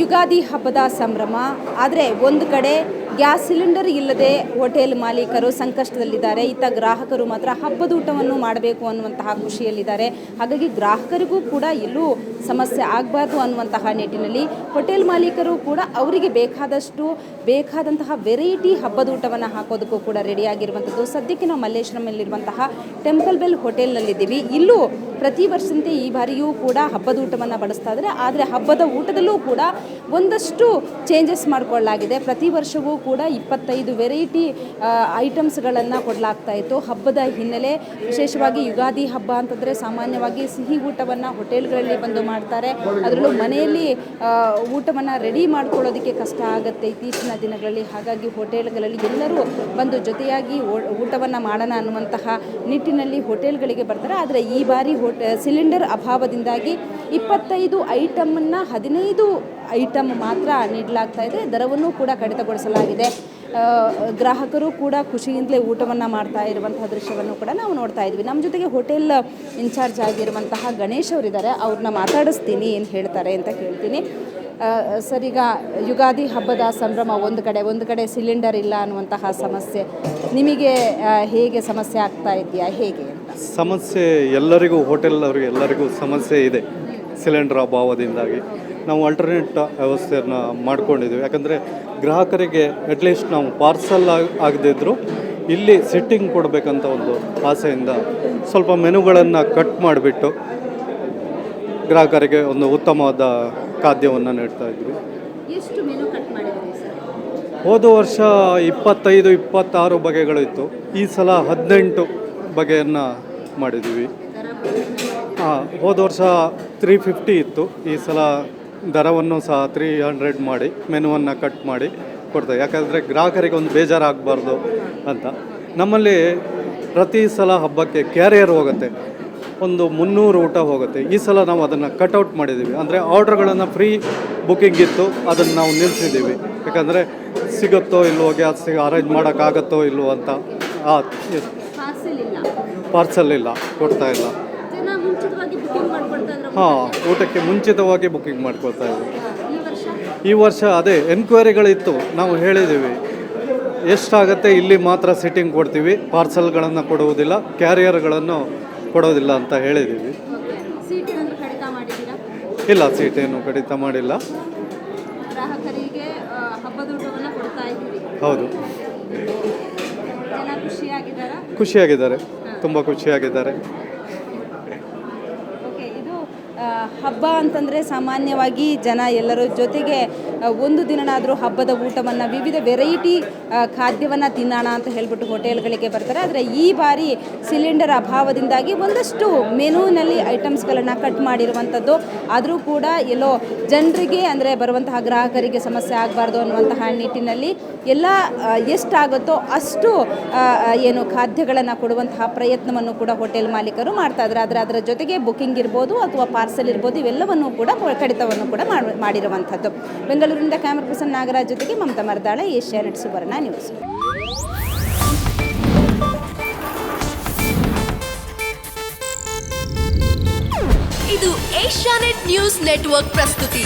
ಯುಗಾದಿ ಹಬ್ಬದ ಸಂಭ್ರಮ. ಆದರೆ ಒಂದು ಕಡೆ ಗ್ಯಾಸ್ ಸಿಲಿಂಡರ್ ಇಲ್ಲದೆ ಹೋಟೆಲ್ ಮಾಲೀಕರು ಸಂಕಷ್ಟದಲ್ಲಿದ್ದಾರೆ. ಇತ್ತ ಗ್ರಾಹಕರು ಮಾತ್ರ ಹಬ್ಬದ ಊಟವನ್ನು ಮಾಡಬೇಕು ಅನ್ನುವಂತಹ ಖುಷಿಯಲ್ಲಿದ್ದಾರೆ. ಹಾಗಾಗಿ ಗ್ರಾಹಕರಿಗೂ ಕೂಡ ಎಲ್ಲೂ ಸಮಸ್ಯೆ ಆಗಬಾರ್ದು ಅನ್ನುವಂತಹ ನಿಟ್ಟಿನಲ್ಲಿ ಹೋಟೆಲ್ ಮಾಲೀಕರು ಕೂಡ ಅವರಿಗೆ ಬೇಕಾದಂತಹ ವೆರೈಟಿ ಹಬ್ಬದ ಊಟವನ್ನು ಹಾಕೋದಕ್ಕೂ ಕೂಡ ರೆಡಿಯಾಗಿರುವಂಥದ್ದು. ಸದ್ಯಕ್ಕೆ ನಾವು ಮಲ್ಲೇಶ್ವರಮಲ್ಲಿರುವಂತಹ ಟೆಂಪಲ್ ಬೆಲ್ ಹೋಟೆಲ್ನಲ್ಲಿದ್ದೀವಿ. ಇಲ್ಲೂ ಪ್ರತಿ ವರ್ಷದಂತೆ ಈ ಬಾರಿಯೂ ಕೂಡ ಹಬ್ಬದ ಊಟವನ್ನು ಬಡಿಸ್ತಾ ಇದ್ದಾರೆ. ಆದರೆ ಹಬ್ಬದ ಊಟದಲ್ಲೂ ಕೂಡ ಒಂದಷ್ಟು ಚೇಂಜಸ್ ಮಾಡಿಕೊಳ್ಳಲಾಗಿದೆ. ಪ್ರತಿ ವರ್ಷವೂ ಕೂಡ 25 ವೆರೈಟಿ ಐಟಮ್ಸ್ಗಳನ್ನು ಕೊಡಲಾಗ್ತಾ ಇತ್ತು. ಹಬ್ಬದ ಹಿನ್ನೆಲೆ ವಿಶೇಷವಾಗಿ ಯುಗಾದಿ ಹಬ್ಬ ಅಂತಂದರೆ ಸಾಮಾನ್ಯವಾಗಿ ಸಿಹಿ ಊಟವನ್ನು ಹೋಟೆಲ್ಗಳಲ್ಲಿ ಬಂದು ಮಾಡ್ತಾರೆ. ಅದರಲ್ಲೂ ಮನೆಯಲ್ಲಿ ಊಟವನ್ನು ರೆಡಿ ಮಾಡ್ಕೊಳ್ಳೋದಕ್ಕೆ ಕಷ್ಟ ಆಗುತ್ತೆ ಇತ್ತೀಚಿನ ದಿನಗಳಲ್ಲಿ. ಹಾಗಾಗಿ ಹೋಟೆಲ್ಗಳಲ್ಲಿ ಎಲ್ಲರೂ ಬಂದು ಜೊತೆಯಾಗಿ ಊಟವನ್ನು ಮಾಡೋಣ ಅನ್ನುವಂತಹ ನಿಟ್ಟಿನಲ್ಲಿ ಹೋಟೆಲ್ಗಳಿಗೆ ಬರ್ತಾರೆ. ಆದರೆ ಈ ಬಾರಿ ಸಿಲಿಂಡರ್ ಅಭಾವದಿಂದಾಗಿ 25 ಐಟಮನ್ನು 15 ಐಟಮ್ ಮಾತ್ರ ನೀಡಲಾಗ್ತಾ ಇದೆ. ದರವನ್ನು ಕೂಡ ಕಡಿತಗೊಳಿಸಲಾಗಿದೆ. ಗ್ರಾಹಕರು ಕೂಡ ಖುಷಿಯಿಂದಲೇ ಊಟವನ್ನು ಮಾಡ್ತಾ ಇರುವಂತಹ ದೃಶ್ಯವನ್ನು ಕೂಡ ನಾವು ನೋಡ್ತಾ ಇದ್ವಿ. ನಮ್ಮ ಜೊತೆಗೆ ಹೋಟೆಲ್ ಇನ್ಚಾರ್ಜ್ ಆಗಿರುವಂತಹ ಗಣೇಶ್ ಅವರಿದ್ದಾರೆ. ಅವ್ರನ್ನ ಮಾತಾಡಿಸ್ತೀನಿ, ಏನು ಹೇಳ್ತಾರೆ ಅಂತ ಕೇಳ್ತೀನಿ. ಸರ್, ಈಗ ಯುಗಾದಿ ಹಬ್ಬದ ಸಂಭ್ರಮ ಒಂದು ಕಡೆ ಸಿಲಿಂಡರ್ ಇಲ್ಲ ಅನ್ನುವಂತಹ ಸಮಸ್ಯೆ ನಿಮಗೆ ಹೇಗೆ ಸಮಸ್ಯೆ ಆಗ್ತಾ ಇದೆಯಾ, ಹೇಗೆ ಅಂತ? ಸಮಸ್ಯೆ ಎಲ್ಲರಿಗೂ, ಹೋಟೆಲ್ ಅವರಿಗೆ ಎಲ್ಲರಿಗೂ ಸಮಸ್ಯೆ ಇದೆ. ಸಿಲಿಂಡರ್ ಅಭಾವದಿಂದಾಗಿ ನಾವು ಆಲ್ಟರ್ನೇಟ್ ವ್ಯವಸ್ಥೆಯನ್ನು ಮಾಡ್ಕೊಂಡಿದ್ದೀವಿ. ಯಾಕಂದರೆ ಗ್ರಾಹಕರಿಗೆ ಅಟ್ಲೀಸ್ಟ್ ನಾವು ಪಾರ್ಸಲ್ ಆಗದಿದ್ದರೂ ಇಲ್ಲಿ ಸಿಟ್ಟಿಂಗ್ ಕೊಡಬೇಕಂತ ಒಂದು ಆಸೆಯಿಂದ ಸ್ವಲ್ಪ ಮೆನುಗಳನ್ನು ಕಟ್ ಮಾಡಿಬಿಟ್ಟು ಗ್ರಾಹಕರಿಗೆ ಒಂದು ಉತ್ತಮವಾದ ಖಾದ್ಯವನ್ನು ನೀಡ್ತಾ ಇದ್ವಿ. ಎಷ್ಟು ಮೆನು ಕಟ್ ಮಾಡಿದ್ರಿ ಸರ್? ಹೋದ ವರ್ಷ 25-26 ಬಗೆಗಳು ಇತ್ತು. ಈ ಸಲ 18 ಬಗೆಯನ್ನು ಮಾಡಿದ್ದೀವಿ. ಹೋದ ವರ್ಷ 350 ಇತ್ತು. ಈ ಸಲ ದರವನ್ನು ಸಹ 300 ಮಾಡಿ ಮೆನುವನ್ನು ಕಟ್ ಮಾಡಿ ಕೊಡ್ತೇವೆ. ಯಾಕಂದರೆ ಗ್ರಾಹಕರಿಗೆ ಒಂದು ಬೇಜಾರಾಗಬಾರ್ದು ಅಂತ. ನಮ್ಮಲ್ಲಿ ಪ್ರತಿ ಸಲ ಹಬ್ಬಕ್ಕೆ ಕ್ಯಾರಿಯರ್ ಹೋಗುತ್ತೆ, ಒಂದು 300 ಊಟ ಹೋಗುತ್ತೆ. ಈ ಸಲ ನಾವು ಅದನ್ನು ಕಟ್ಔಟ್ ಮಾಡಿದ್ದೀವಿ. ಅಂದರೆ ಆರ್ಡ್ರ್ಗಳನ್ನು ಫ್ರೀ ಬುಕ್ಕಿಂಗ್ ಇತ್ತು, ಅದನ್ನು ನಾವು ನಿಲ್ಲಿಸಿದ್ದೀವಿ. ಯಾಕಂದರೆ ಸಿಗುತ್ತೋ ಇಲ್ವೋ, ಗ್ಯಾಸ್ ಅರೇಂಜ್ ಮಾಡೋಕ್ಕಾಗತ್ತೋ ಇಲ್ವೋ ಅಂತ. ಪಾರ್ಸಲ್ ಇಲ್ಲ, ಕೊಡ್ತಾ ಇಲ್ಲ. ಊಟಕ್ಕೆ ಮುಂಚಿತವಾಗಿ ಬುಕ್ಕಿಂಗ್ ಮಾಡ್ಕೊಳ್ತಾ ಇದ್ದೀವಿ. ಈ ವರ್ಷ ಅದೇ ಎನ್ಕ್ವೈರಿಗಳಿತ್ತು. ನಾವು ಹೇಳಿದ್ದೀವಿ ಎಷ್ಟಾಗತ್ತೆ ಇಲ್ಲಿ ಮಾತ್ರ ಸಿಟ್ಟಿಂಗ್ ಕೊಡ್ತೀವಿ, ಪಾರ್ಸಲ್ಗಳನ್ನು ಕೊಡುವುದಿಲ್ಲ, ಕ್ಯಾರಿಯರ್ಗಳನ್ನು ಕೊಡೋದಿಲ್ಲ ಅಂತ ಹೇಳಿದ್ದೀವಿ. ಇಲ್ಲ, ಸೀಟೇನು ಕಡಿತ ಮಾಡಿಲ್ಲ. ಹೌದು, ಖುಷಿಯಾಗಿದ್ದಾರೆ, ತುಂಬ ಖುಷಿಯಾಗಿದ್ದಾರೆ. ಹಬ್ಬ ಅಂತಂದರೆ ಸಾಮಾನ್ಯವಾಗಿ ಜನ ಎಲ್ಲರ ಜೊತೆಗೆ ಒಂದು ದಿನನಾದರೂ ಹಬ್ಬದ ಊಟವನ್ನು, ವಿವಿಧ ವೆರೈಟಿ ಖಾದ್ಯವನ್ನು ತಿನ್ನೋಣ ಅಂತ ಹೇಳ್ಬಿಟ್ಟು ಹೋಟೆಲ್ಗಳಿಗೆ ಬರ್ತಾರೆ. ಆದರೆ ಈ ಬಾರಿ ಸಿಲಿಂಡರ್ ಅಭಾವದಿಂದಾಗಿ ಒಂದಷ್ಟು ಮೆನುನಲ್ಲಿ ಐಟಮ್ಸ್ಗಳನ್ನು ಕಟ್ ಮಾಡಿರುವಂಥದ್ದು. ಆದರೂ ಕೂಡ ಎಲ್ಲೋ ಜನರಿಗೆ, ಅಂದರೆ ಬರುವಂತಹ ಗ್ರಾಹಕರಿಗೆ ಸಮಸ್ಯೆ ಆಗಬಾರ್ದು ಅನ್ನುವಂತಹ ನಿಟ್ಟಿನಲ್ಲಿ ಎಲ್ಲ ಎಷ್ಟಾಗುತ್ತೋ ಅಷ್ಟು ಖಾದ್ಯಗಳನ್ನು ಕೊಡುವಂತಹ ಪ್ರಯತ್ನವನ್ನು ಕೂಡ ಹೋಟೆಲ್ ಮಾಲೀಕರು ಮಾಡ್ತಾ ಇದ್ದಾರೆ. ಆದರೆ ಅದರ ಜೊತೆಗೆ ಬುಕ್ಕಿಂಗ್ ಇರ್ಬೋದು ಅಥವಾ ಪಾರ್ಸಲ್ ಇರ್ಬೋದು, ಇವೆಲ್ಲವನ್ನು ಕೂಡ ಕಡಿತವನ್ನು ಕೂಡ ಮಾಡಿರುವಂಥದ್ದು. ಬೆಂಗಳೂರಿನಿಂದ ಕ್ಯಾಮರಾ ಪರ್ಸನ್ ನಾಗರಾಜ್ ಜೊತೆಗೆ ಮಮತಾ ಮರದಾಳ, ಏಷ್ಯಾನೆಟ್ ಸುವರ್ಣ ನ್ಯೂಸ್. ಇದು ಏಷ್ಯಾನೆಟ್ ನ್ಯೂಸ್ ನೆಟ್ವರ್ಕ್ ಪ್ರಸ್ತುತಿ.